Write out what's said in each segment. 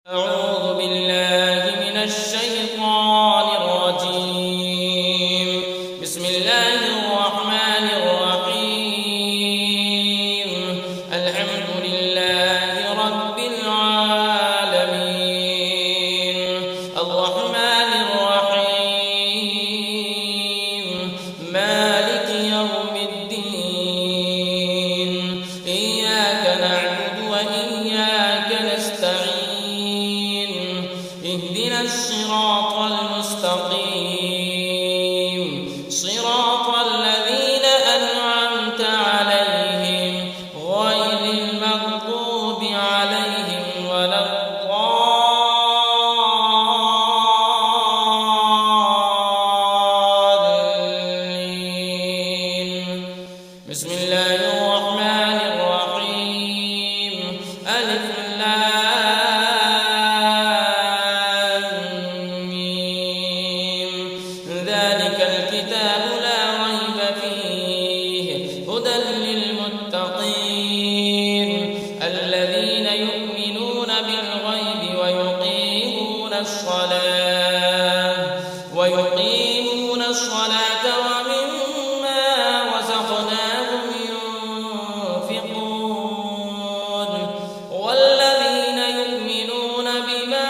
أعوذ بالله من الشيطان الرجيم. بسم الله الرحمن الرحيم. الحمد لله رب العالمين الرحمن الرحيم مالك يوم الدين إياك نعبد وإياك نستعين اهدنا الصراط المستقيم صراط الذين أنعمت عليهم غير المغضوب عليهم ولا الضالين. بسم الله الرحمن الرحيم ألف ذلك الكتاب لا ريب فيه هدى للمتقين الذين يؤمنون بالغيب ويقيمون الصلاة ومما رزقناهم ينفقون والذين يؤمنون بما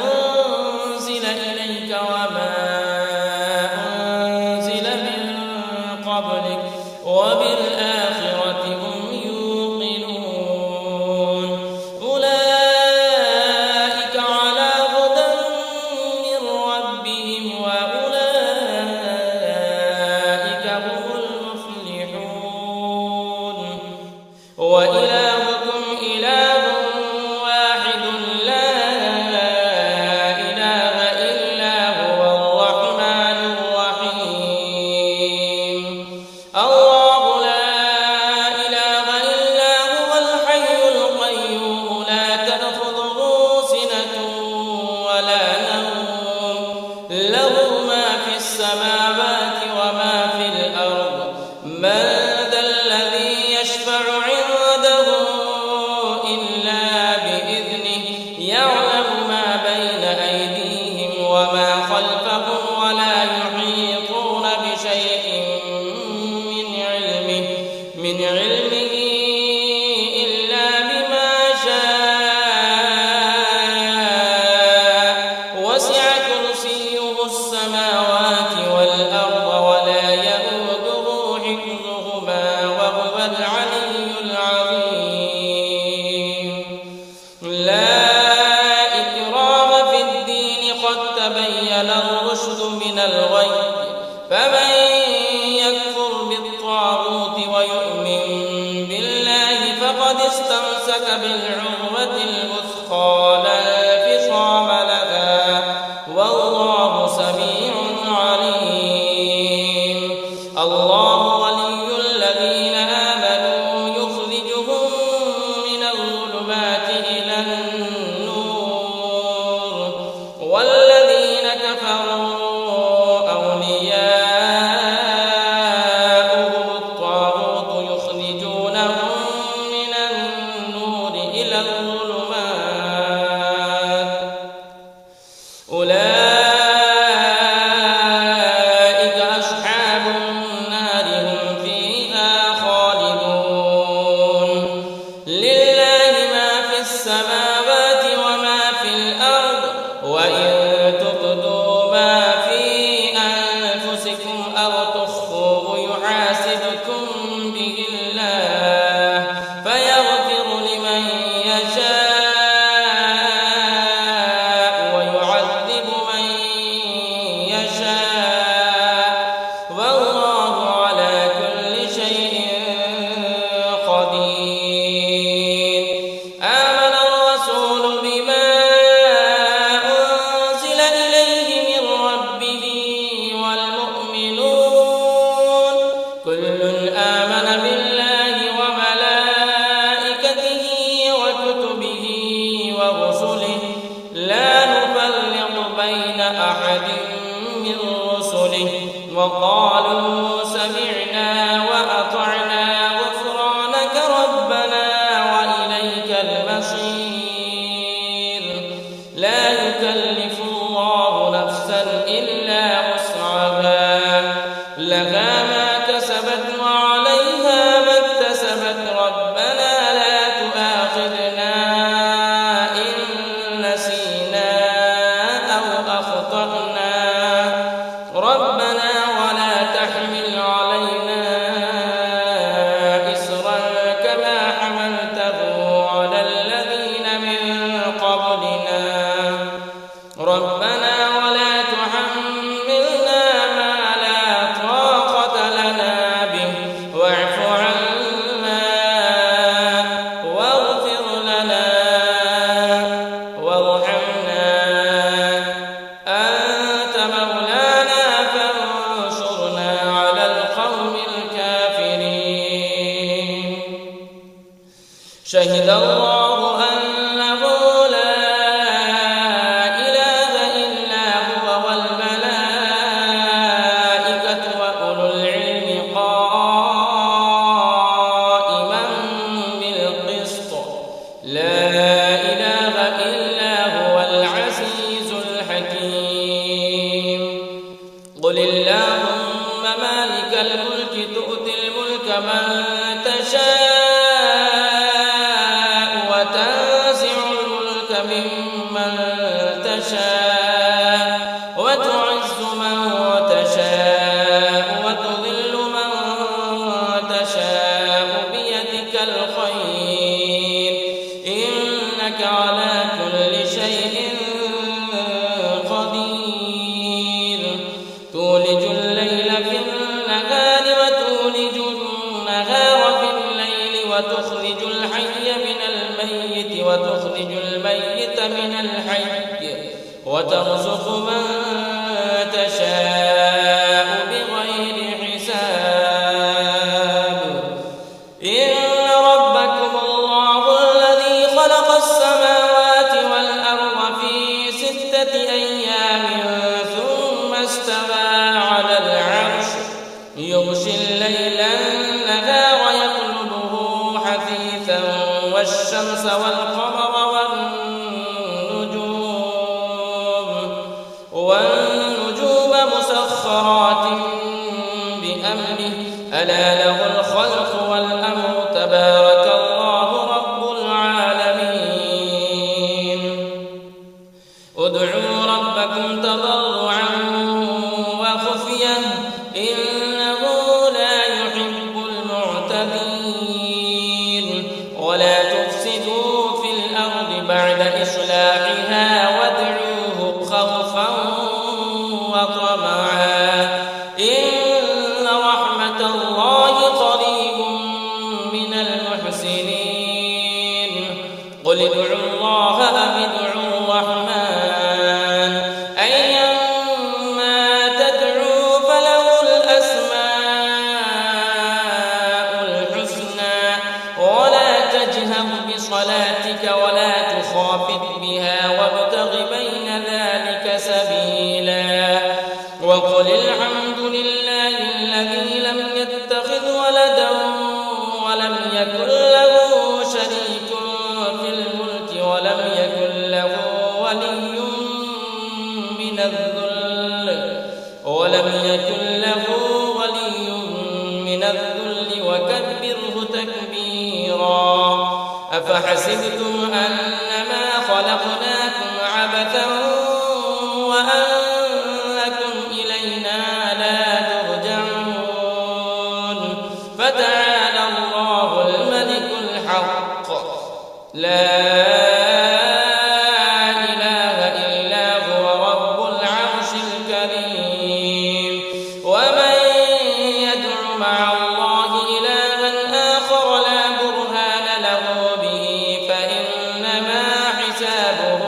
أنزل إليك وما أنزل من قبلك وبالآخرة هم يوقنون أولئك على هدى من ربهم وأولئك هم المفلحون. وإلهكم إله واحد لا إله إلا هو الرحمن الرحيم. الله لا إله إلا هو الحي القيوم لا تأخذه سنة ولا نوم له ما في السماوات وما في الأرض من ذا الذي يشفع عنده إلا بإذنه يعلم ما بين أيديهم وما خلفهم ولا يحيطون بشيء من علمه إلا بما شاء وسع كرسيه السماوات والأرض ولا يئوده حفظهما وهو العلي العظيم. لا إكراه في الدين قد تبين الرشد من الغي فمن يكفر بالطاغوت ويؤمن بالله فقد استمسك بالعروة الوثقى لا انفصام لها والله سميع عليم. الله ولي الذين آمنوا يخرجهم من الظلمات إلى النور والذين كفروا أولياؤهم الطاغوت يخرجونهم من النور إلى الظلمات أولئك أصحاب النار هم فيها خالدون. لله ما في السماوات وما في الأرض وإن تبدوا ما في أنفسكم أو تخفوه يحاسبكم به الله فيغفر لمن يشاء ويعذب من يشاء والله على كل شيء قدير. آمن الرسول بما أنزل إليه من ربه والمؤمنون كل آمن بالله وملائكته وكتبه ورسله لا نفرق بين أحد من رسله وقالوا سمعنا وأطعنا غفرانك ربنا وإليك المصير. بشير لا يكلف الله نفسا إلا وسعها لها ما كسبت وعليها ما اكتسبت ربنا لا تؤاخذنا إن نسينا أو أخطأنا ربنا ولا تحمل علينا إصرا كما حملته على الذين من قبلنا ربنا ولا تحملنا ما لا طاقة لنا به واعف عنا واغفر لنا وارحمنا أنت مولانا فانصرنا على القوم الكافرين شهد الله أنه لا إله إلا هو والملائكة وأولو العلم قائما بالقسط لا إله إلا هو العزيز الحكيم قل اللهم مالك الملك تؤتي الملك من تشاء وتنزع الملك ممن تشاء وتعز من تشاء وتذل من تشاء بيدك الخير إنك على كل شيء قدير تولج الليل في النهار وتولج النهار في الليل وتخرج الحي من الميت وتخرج الميت من الحي وترزق من تشاء بغير حساب إن ربكم الله الذي خلق السماوات والأرض في 6 أيام ثم استوى على العرش يغشي الليل النهار يطلبه حثيثا والشمس والقمر والنجوم مسخرات بأمره ألا له الخلق والأمر تبارك الله رب العالمين ادعوا ربكم تضرعا وخفية إنه لا يحب المعتدين ولا تفسدوا في الأرض بعد إصلاحها وادعوه خوفا وطمعا إن رحمة الله قريب من المحسنين قل ادعوا الله أم ادعوا الرحمن أيما تدعوا فله الأسماء الحسنى ولا تجهر بصلاتك ولا تخافت بها وابتغ بين ذلك سبيلا وقل الحمد لله الذي لم يتخذ ولدا ولم يكن له شريك في الملك ولم يكن له ولي من الذل وكبره تكبيرا أفحسبتم أنما خلقناكم عبثا وأنكم إلينا لا ترجعون فتعالى الله الملك الحق لا إله إلا هو رب العرش الكريم ومن يدع مع الله إلها آخر لا برهان له به فإنما حسابه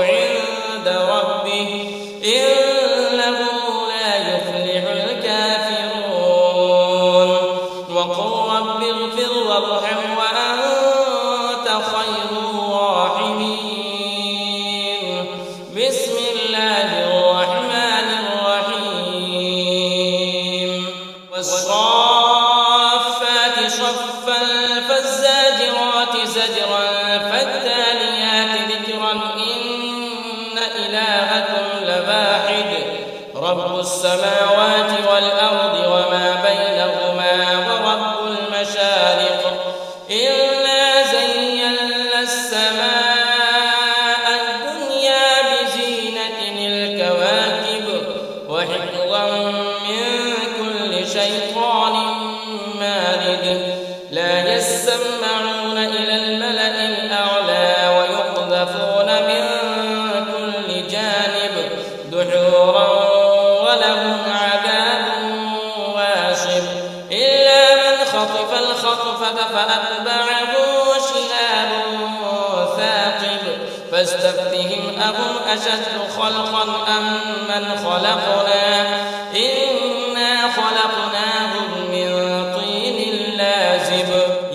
عند ربه إنه لا يفلح الكافرون وقل رب اغفر وارحم وأنت خير الراحمين السماوات والأرض وما بينهما ورب المشارق إنا زينا السماء الدنيا بزينة الكواكب وحفظا من كل شيطان مارد لا يسمعون إلى الملأ الأعلى ويقذفون من كل جانب دحورا ولهم عذاب واصب إلا من خطف الخطفة فأتبعه شهاب ثاقب فاستفتهم أهم أشد خلقا أم من خلقنا إنا خلقناهم من طين لازب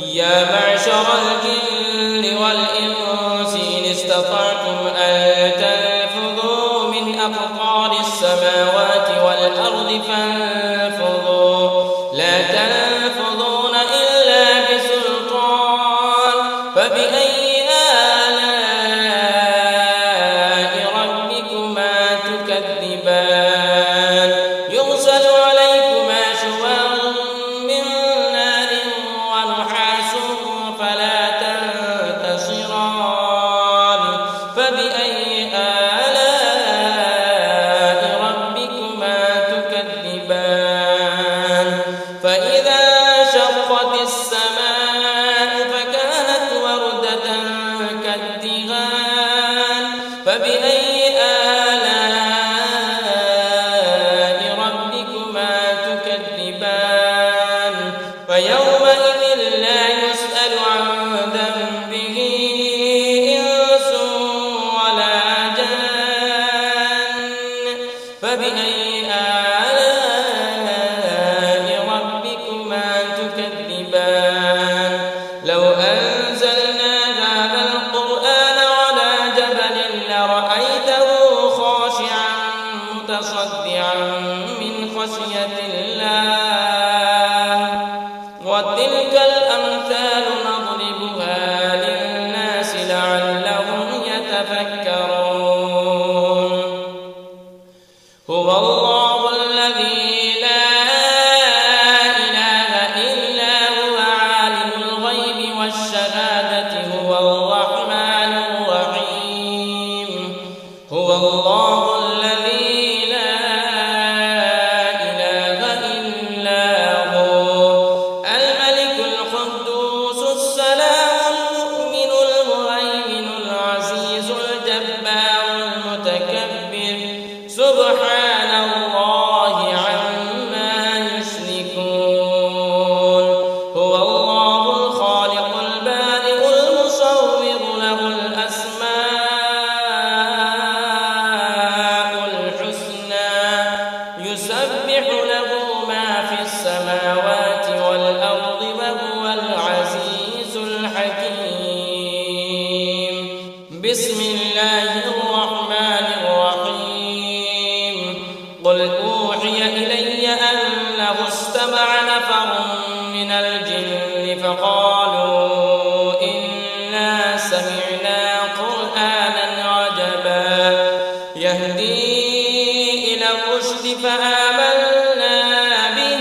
يا معشر الجن والإنس إن استطعتم أن تنفذوا من أقطار السماوات والأرض فانفذوا لا تنفذون إلا بسلطان فبأي آلاء ربكما تكذبان يرسل عليكما شواظ من نار ونحاس فلا تنتصران فبأي آلاء ربكما تكذبان فإذا شقت السماء فكانت وردة كالدهان فبأي آلاء ربكما تكذبان فيومئذ لا يسأل عن ذنبه إنس ولا جان فبأي آلاء ربكما تكذبان لو أنزلنا هذا القرآن على جبل لرأيته خاشعا متصدعا من خشية الله وتلك الأمثال نضربها للناس لعلهم يتفكرون هو الله الذي لا إله إلا هو عالم الغيب والشهادة هو الرحمن الرحيم هو الله الذي لا إله إلا هو الملك القدوس السلام المؤمن المهيمن العزيز الجبار المتكبر سبحان الله عما يشركون هو الله الخالق البارئ المصور له الأسماء الحسنى يسبح له ما في السماوات والأرض وهو العزيز الحكيم بسم الله الرحمن الرحيم قل أوحي إلي أنه استمع نفر من الجن فقالوا إنا سمعنا قرآنا عجبا يهدي إلى الرشد فآمنا به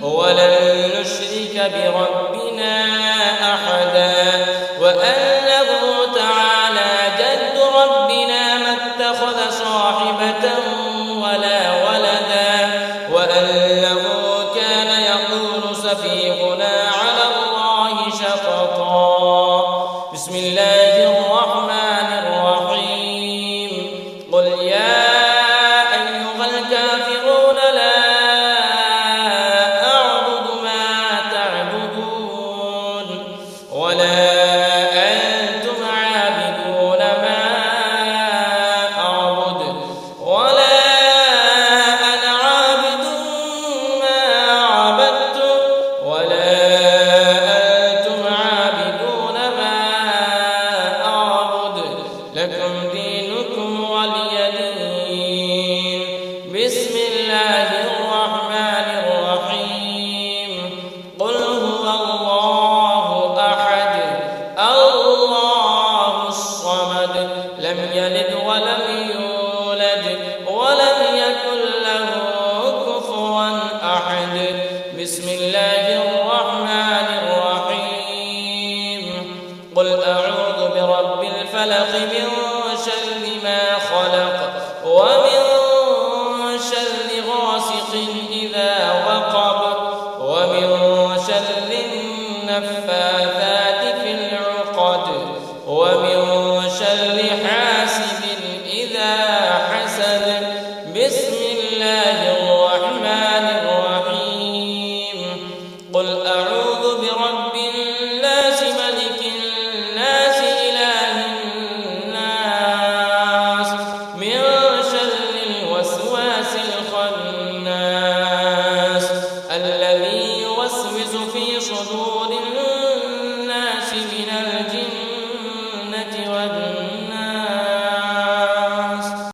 ولن نشرك بربنا أحدا وأنه تعالى جد ربنا ما اتخذ صاحبة ولا ولدا وأنه كان يقول سفيهنا على الله شططا بسم الله الرحمن الرحيم قل يا أيها الكافرون لا أعبد ما تعبدون ولا أنتم عابدون ما أعبد ولا أنا عابد ما عبدتم ولا أنتم عابدون ما أعبد لكم دينكم ولي دين بسم الله الرحمن الرحيم قل هو الله أحد الله الصمد لم يلد ولم يولد ولم يكن له ورب الفلق من شر ما خلق ومن شر غاسق إذا وقب ومن شر النفاثات في العقد ومن شر